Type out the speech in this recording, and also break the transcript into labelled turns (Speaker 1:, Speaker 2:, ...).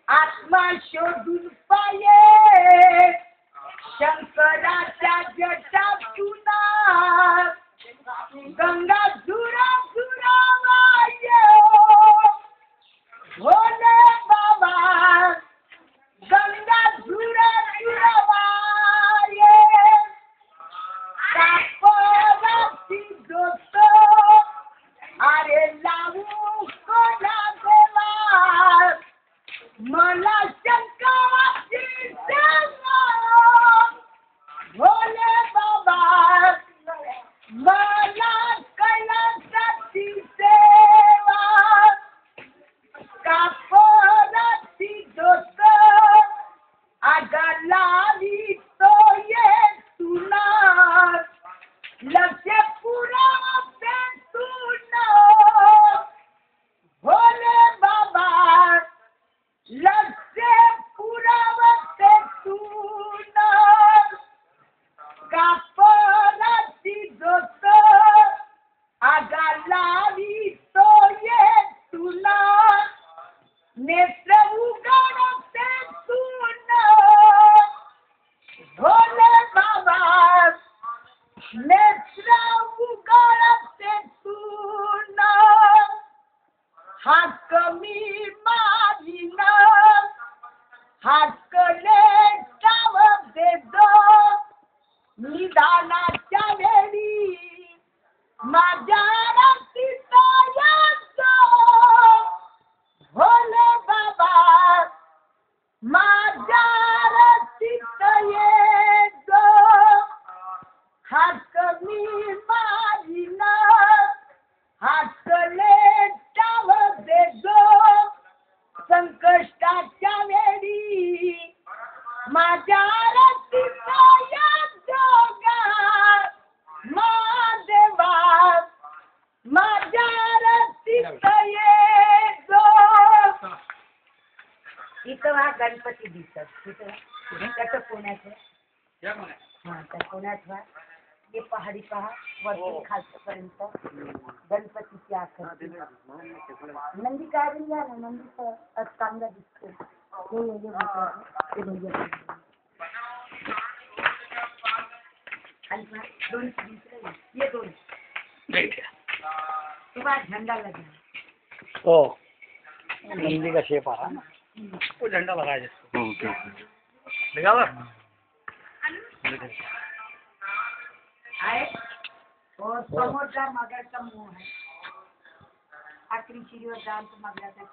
Speaker 1: आत्मा शोधून पाये शंकराच्या जटातून गंगा झुरा झुरा वाये भोले बाबा गंगा झुरा झुरा वाये कापराची दोस्त अरे लावू कोणा देवा मला शंकराची सेवा भोले बाबा मला कैलासाची सेवा कापराची दोस्त आगालाली तो ये तुला लक्ष पुरावे तुला भोले बाबा लक्ष पुरावे तुला कापराची दोस्त आगालाली तो ये तुला नेत्र उघडते तुला भोले बाबा नेत्र उघडते तुला हाक मी मारिना हाकले टाव देतो निदानाच्या वेळी माझ्या रस्त्यात येतो भोले बाबा माझ्या रस्त्यात येतो हाक मी मारिना हाकले टाव देतो संकष्टाच्या वेळी माझ्या रस्त्यात येतो महादेवा माझ्या रस्त्यात येतो. इथं हा गणपती दिसत तिथं त्याचं पुण्याचं हा त्या पुण्यात हे पहाडी पहा वरती खालपर्यंत गणपतीची आकृती नंदी काय या ना नंदीचं चांगला दिसतो दोन ये दोन तुम्हाला झंडा लागला
Speaker 2: हो नंदी का शेप आ तो झंडा लगाया लगा
Speaker 1: आहे और समोरचा मगरचा मोह आहे आखरी चिरीवर जाऊन तो मगराचा